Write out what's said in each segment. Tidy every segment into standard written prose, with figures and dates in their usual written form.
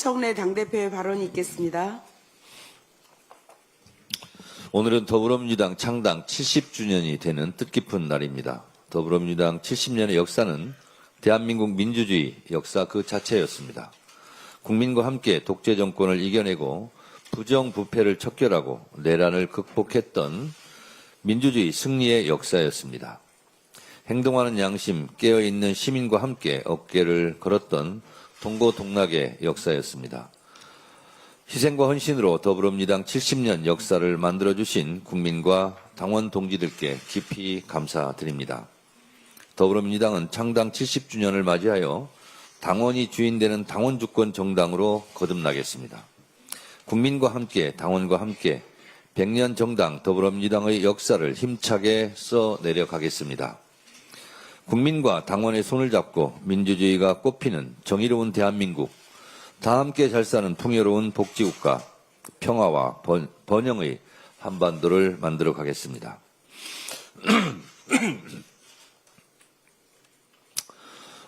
정청래 당대표의 발언이 있겠습니다. 오늘은 더불어민주당 창당 70주년이 되는 뜻깊은 날입니다. 더불어민주당 70년의 역사는 대한민국 민주주의 역사 그 자체였습니다. 국민과 함께 독재 정권을 이겨내고 부정부패를 척결하고 내란을 극복했던 민주주의 승리의 역사였습니다. 행동하는 양심, 깨어있는 시민과 함께 어깨를 걸었던 동고동락의 역사였습니다. 희생과 헌신으로 더불어민주당 70년 역사를 만들어주신 국민과 당원 동지들께 깊이 감사드립니다. 더불어민주당은 창당 70주년을 맞이하여 당원이 주인되는 당원주권 정당으로 거듭나겠습니다. 국민과 함께, 당원과 함께 100년 정당 더불어민주당의 역사를 힘차게 써내려가겠습니다. 국민과 당원의 손을 잡고 민주주의가 꽃피는 정의로운 대한민국, 다 함께 잘 사는 풍요로운 복지국가, 평화와 번영의 한반도를 만들어 가겠습니다.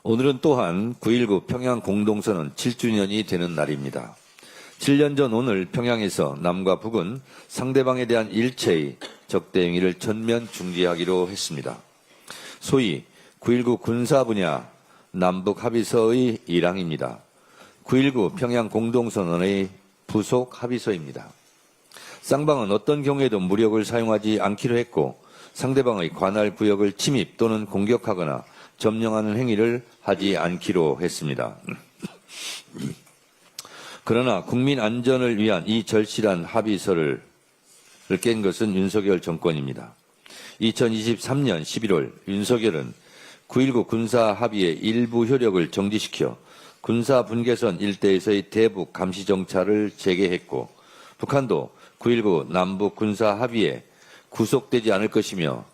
오늘은 또한 9.19 평양 공동선언 7주년이 되는 날입니다. 7년 전 오늘 평양에서 남과 북은 상대방에 대한 일체의 적대 행위를 전면 중지하기로 했습니다. 소위 9.19 군사 분야 남북 합의서의 일항입니다. 9.19 평양 공동선언의 부속 합의서입니다. 쌍방은 어떤 경우에도 무력을 사용하지 않기로 했고 상대방의 관할 구역을 침입 또는 공격하거나 점령하는 행위를 하지 않기로 했습니다. 그러나 국민 안전을 위한 이 절실한 합의서를 깬 것은 윤석열 정권입니다. 2023년 11월 윤석열은 9.19 군사 합의의 일부 효력을 정지시켜 군사 분계선 일대에서의 대북 감시 정찰을 재개했고 북한도 9.19 남북 군사 합의에 구속되지 않을 것이며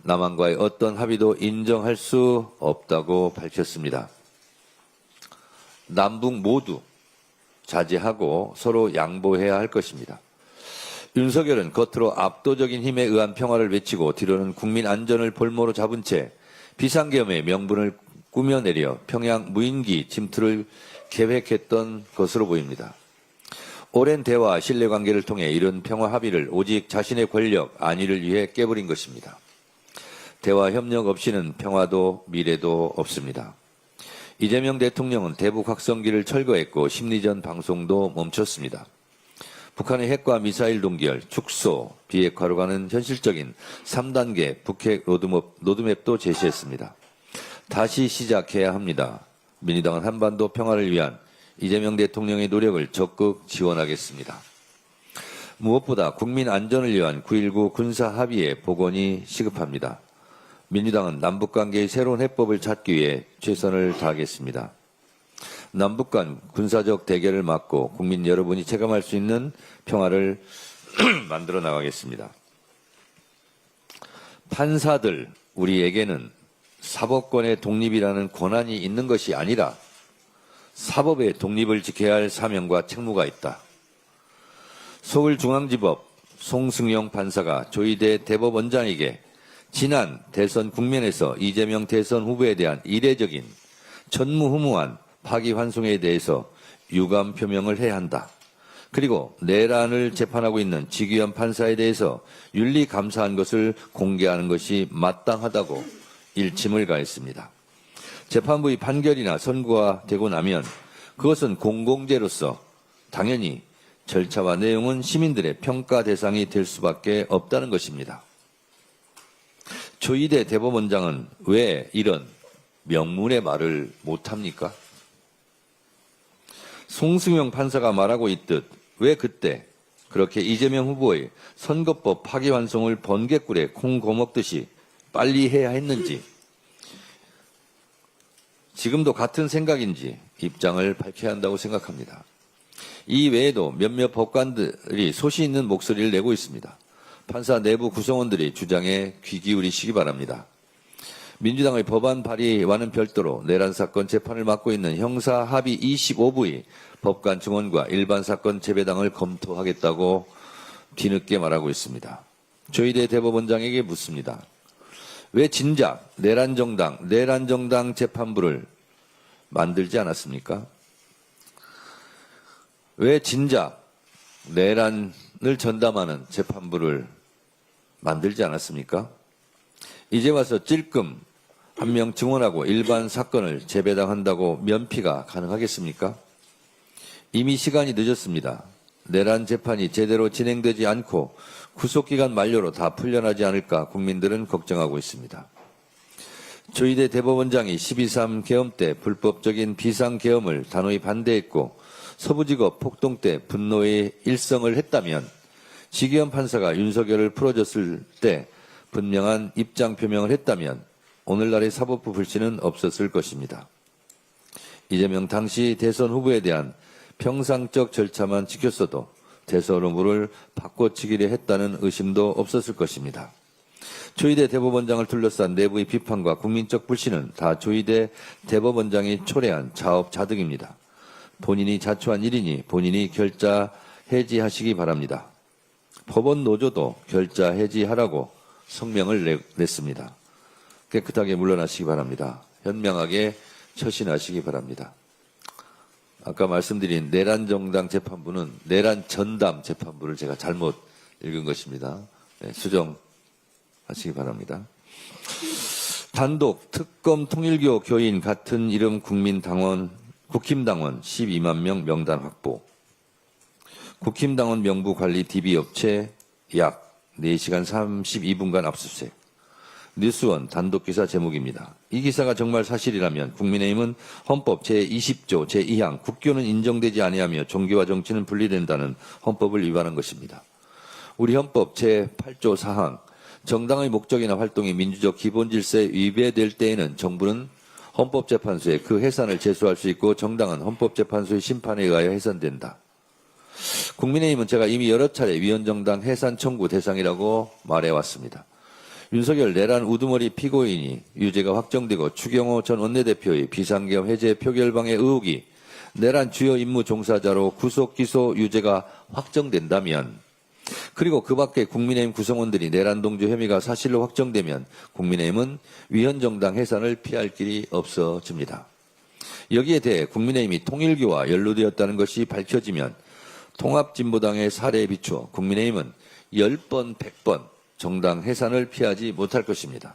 남한과의 어떤 합의도 인정할 수 없다고 밝혔습니다. 남북 모두 자제하고 서로 양보해야 할 것입니다. 윤석열은 겉으로 압도적인 힘에 의한 평화를 외치고 뒤로는 국민 안전을 볼모로 잡은 채 비상계엄의 명분을 꾸며내려 평양 무인기 침투를 계획했던 것으로 보입니다. 오랜 대화, 신뢰관계를 통해 이런 평화 합의를 오직 자신의 권력, 안위를 위해 깨버린 것입니다. 대화 협력 없이는 평화도 미래도 없습니다. 이재명 대통령은 대북 확성기를 철거했고 심리전 방송도 멈췄습니다. 북한의 핵과 미사일 동결, 축소, 비핵화로 가는 현실적인 3단계 북핵 로드맵도 제시했습니다. 다시 시작해야 합니다. 민주당은 한반도 평화를 위한 이재명 대통령의 노력을 적극 지원하겠습니다. 무엇보다 국민 안전을 위한 9.19 군사 합의의 복원이 시급합니다. 민주당은 남북관계의 새로운 해법을 찾기 위해 최선을 다하겠습니다. 남북 간 군사적 대결을 막고 국민 여러분이 체감할 수 있는 평화를 만들어 나가겠습니다. 판사들, 우리에게는 사법권의 독립이라는 권한이 있는 것이 아니라 사법의 독립을 지켜야 할 사명과 책무가 있다. 서울중앙지법 송승용 판사가 조희대 대법원장에게 지난 대선 국면에서 이재명 대선 후보에 대한 이례적인 전무후무한 파기환송에 대해서 유감 표명을 해야 한다. 그리고 내란을 재판하고 있는 지규현 판사에 대해서 윤리감사한 것을 공개하는 것이 마땅하다고 일침을 가했습니다. 재판부의 판결이나 선고가 되고 나면 그것은 공공재로서 당연히 절차와 내용은 시민들의 평가 대상이 될 수밖에 없다는 것입니다. 조희대 대법원장은 왜 이런 명문의 말을 못합니까? 송승용 판사가 말하고 있듯 왜 그때 그렇게 이재명 후보의 선거법 파기환송을 번개꿀에 콩 거먹듯이 빨리 해야 했는지, 지금도 같은 생각인지 입장을 밝혀야 한다고 생각합니다. 이 외에도 몇몇 법관들이 소시 있는 목소리를 내고 있습니다. 판사 내부 구성원들이 주장에 귀 기울이시기 바랍니다. 민주당의 법안 발의와는 별도로 내란 사건 재판을 맡고 있는 형사 합의 25부의 법관 증언과 일반 사건 재배당을 검토하겠다고 뒤늦게 말하고 있습니다. 조희대 대법원장에게 묻습니다. 왜 진작 내란정당 재판부를 만들지 않았습니까? 왜 진작 내란을 전담하는 재판부를 만들지 않았습니까? 이제 와서 찔끔 한 명 증언하고 일반 사건을 재배당한다고 면피가 가능하겠습니까? 이미 시간이 늦었습니다. 내란 재판이 제대로 진행되지 않고 구속기간 만료로 다 풀려나지 않을까 국민들은 걱정하고 있습니다. 조희대 대법원장이 12.3 계엄 때 불법적인 비상계엄을 단호히 반대했고 서부지법 폭동 때 분노의 일성을 했다면 지기현 판사가 윤석열을 풀어줬을 때 분명한 입장 표명을 했다면 오늘날의 사법부 불씨는 없었을 것입니다. 이재명 당시 대선 후보에 대한 평상적 절차만 지켰어도 대선 후보를 바꿔치기를 했다는 의심도 없었을 것입니다. 조희대 대법원장을 둘러싼 내부의 비판과 국민적 불신은 다 조희대 대법원장이 초래한 자업자득입니다. 본인이 자초한 일이니 본인이 결자 해지하시기 바랍니다. 법원 노조도 결자 해지하라고 성명을 냈습니다. 깨끗하게 물러나시기 바랍니다. 현명하게 처신하시기 바랍니다. 아까 말씀드린 내란정당 재판부는 내란 전담 재판부를 제가 잘못 읽은 것입니다. 네, 수정하시기 바랍니다. 단독 특검 통일교 교인 같은 이름 국힘당원 12만 명 명단 확보. 국힘당원 명부 관리 DB업체 약 4시간 32분간 압수수색. 뉴스원 단독기사 제목입니다. 이 기사가 정말 사실이라면 국민의힘은 헌법 제20조 제2항 국교는 인정되지 아니하며 종교와 정치는 분리된다는 헌법을 위반한 것입니다. 우리 헌법 제8조 4항 정당의 목적이나 활동이 민주적 기본질서에 위배될 때에는 정부는 헌법재판소에 그 해산을 제소할 수 있고 정당은 헌법재판소의 심판에 의하여 해산된다. 국민의힘은 제가 이미 여러 차례 위헌정당 해산 청구 대상이라고 말해왔습니다. 윤석열 내란 우두머리 피고인이 유죄가 확정되고 추경호 전 원내대표의 비상계엄 해제 표결방해 의혹이 내란 주요 임무 종사자로 구속 기소 유죄가 확정된다면 그리고 그 밖에 국민의힘 구성원들이 내란 동조 혐의가 사실로 확정되면 국민의힘은 위헌정당 해산을 피할 길이 없어집니다. 여기에 대해 국민의힘이 통일교와 연루되었다는 것이 밝혀지면 통합진보당의 사례에 비추어 국민의힘은 10번, 100번 정당 해산을 피하지 못할 것입니다.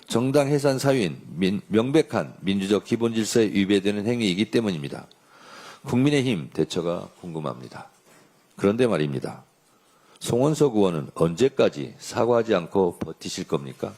정당 해산 사유인 명백한 민주적 기본질서에 위배되는 행위이기 때문입니다. 국민의힘 대처가 궁금합니다. 그런데 말입니다. 송원석 의원은 언제까지 사과하지 않고 버티실 겁니까?